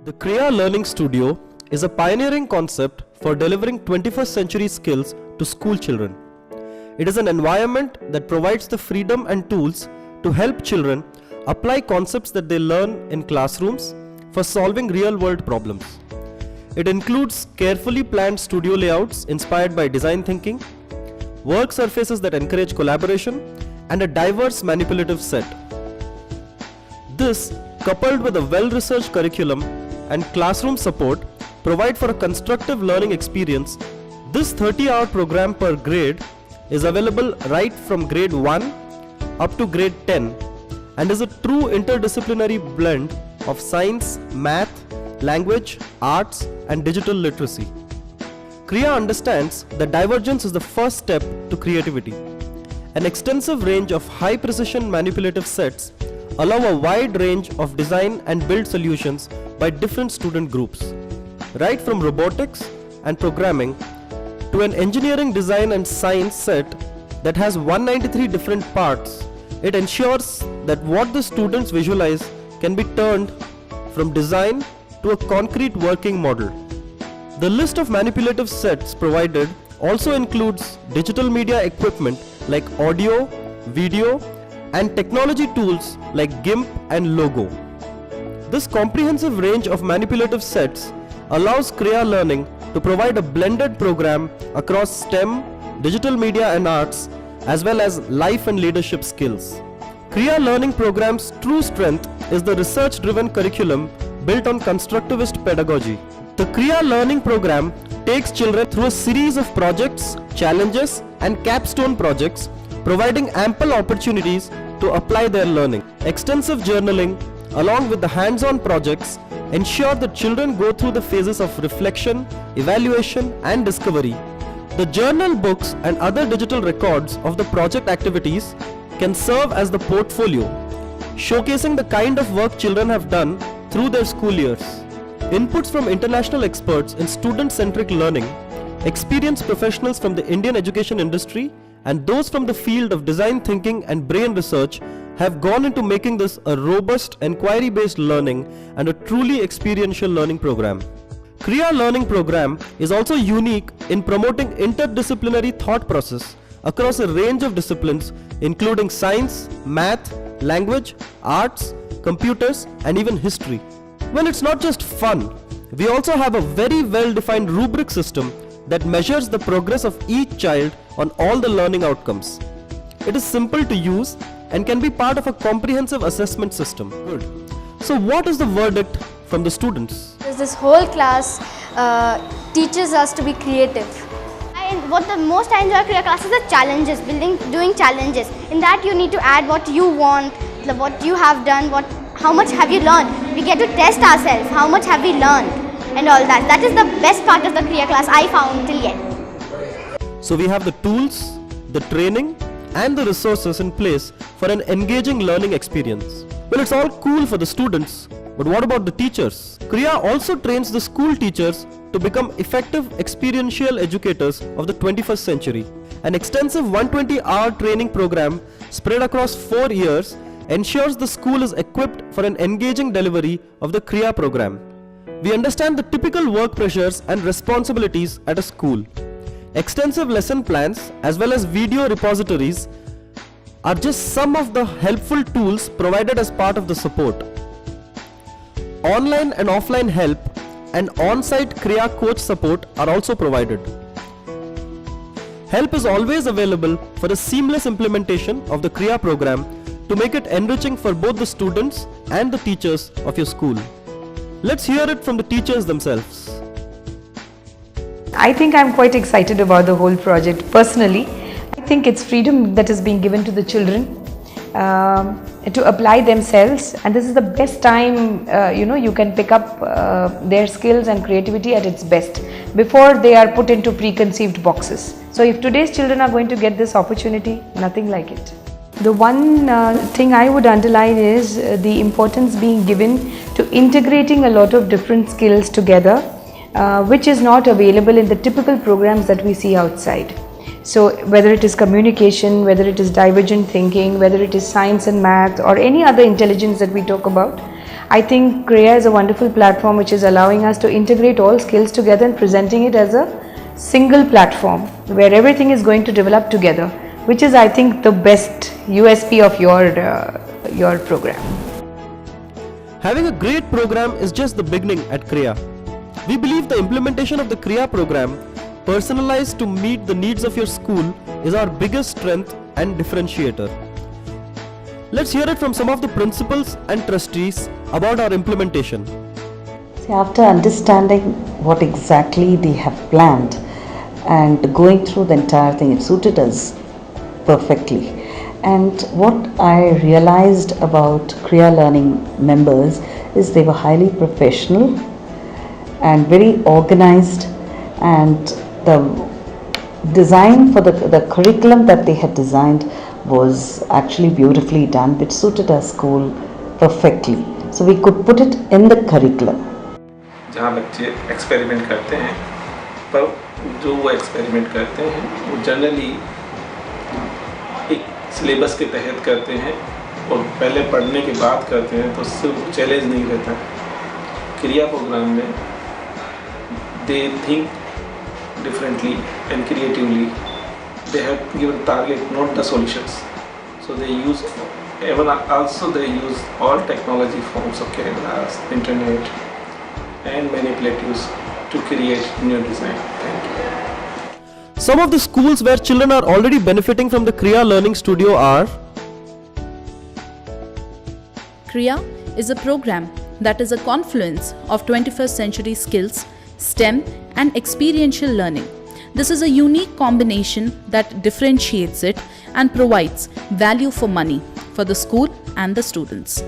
The Kriya Learning Studio is a pioneering concept for delivering 21st century skills to school children. It is an environment that provides the freedom and tools to help children apply concepts that they learn in classrooms for solving real-world problems. It includes carefully planned studio layouts inspired by design thinking, work surfaces that encourage collaboration, and a diverse manipulative set. This, coupled with a well-researched curriculum and classroom support, provide for a constructive learning experience. This 30-hour program per grade is available right from grade 1 up to grade 10 and is a true interdisciplinary blend of science, math, language, arts, and digital literacy. Kriya understands that divergence is the first step to creativity. An extensive range of high-precision manipulative sets allow a wide range of design and build solutions by different student groups. Right from robotics and programming to an engineering design and science set that has 193 different parts, it ensures that what the students visualize can be turned from design to a concrete working model. The list of manipulative sets provided also includes digital media equipment like audio, video, and technology tools like GIMP and Logo. This comprehensive range of manipulative sets allows Kriya Learning to provide a blended program across STEM, digital media and arts, as well as life and leadership skills. Kriya Learning program's true strength is the research-driven curriculum built on constructivist pedagogy. The Kriya Learning program takes children through a series of projects, challenges, and capstone projects, providing ample opportunities to apply their learning. Extensive journaling, along with the hands-on projects, ensure that children go through the phases of reflection, evaluation, and discovery. The journal books and other digital records of the project activities can serve as the portfolio, showcasing the kind of work children have done through their school years. Inputs from international experts in student-centric learning, experienced professionals from the Indian education industry, and those from the field of design thinking and brain research have gone into making this a robust, inquiry-based learning and a truly experiential learning program. Kriya Learning program is also unique in promoting interdisciplinary thought process across a range of disciplines including science, math, language, arts, computers, and even history. Well, it's not just fun. We also have a very well-defined rubric system that measures the progress of each child on all the learning outcomes. It is simple to use and can be part of a comprehensive assessment system. Good. So what is the verdict from the students? This whole class teaches us to be creative. And what the most I enjoy Kriya class is the challenges, doing challenges. In that you need to add what you want, what you have done, how much have you learned. We get to test ourselves, how much have we learned and all that. That is the best part of the Kriya class I found till yet. So we have the tools, the training, and the resources in place for an engaging learning experience. Well, it's all cool for the students, but what about the teachers? Kriya also trains the school teachers to become effective experiential educators of the 21st century. An extensive 120-hour training program spread across 4 years ensures the school is equipped for an engaging delivery of the Kriya program. We understand the typical work pressures and responsibilities at a school. Extensive lesson plans as well as video repositories are just some of the helpful tools provided as part of the support. Online and offline help and on-site Kriya coach support are also provided. Help is always available for a seamless implementation of the Kriya program to make it enriching for both the students and the teachers of your school. Let's hear it from the teachers themselves. I think I'm quite excited about the whole project. Personally, I think it's freedom that is being given to the children to apply themselves, and this is the best time you can pick up their skills and creativity at its best before they are put into preconceived boxes. So if today's children are going to get this opportunity, nothing like it. The one thing I would underline is the importance being given to integrating a lot of different skills together, which is not available in the typical programs that we see outside. So whether it is communication, whether it is divergent thinking, whether it is science and math or any other intelligence that we talk about, I think Kriya is a wonderful platform which is allowing us to integrate all skills together and presenting it as a single platform where everything is going to develop together, which is, I think, the best USP of your program. Having a great program is just the beginning at Kriya. We believe the implementation of the Kriya program, personalized to meet the needs of your school, is our biggest strength and differentiator. Let's hear it from some of the principals and trustees about our implementation. See, after understanding what exactly they have planned and going through the entire thing, it suited us perfectly. And what I realized about Kriya Learning members is they were highly professional and very organized, and the design for the curriculum that they had designed was actually beautifully done, which suited our school perfectly. So we could put it in the curriculum. जहाँ बच्चे experiment करते हैं, पर जो वो experiment करते हैं वो जनरली एक सिलेबस के तहत करते हैं और पहले पढ़ने के बाद करते हैं, तो सिर्फ चैलेंज नहीं रहता। क्रिया प्रोग्राम में they think differently and creatively. They have given target, not the solutions. So they use they use all technology forms of cameras, internet, and manipulatives to create new design. Thank you. Some of the schools where children are already benefiting from the Kriya Learning Studio are Kriya is a program that is a confluence of 21st century skills, STEM and experiential learning. This is a unique combination that differentiates it and provides value for money for the school and the students.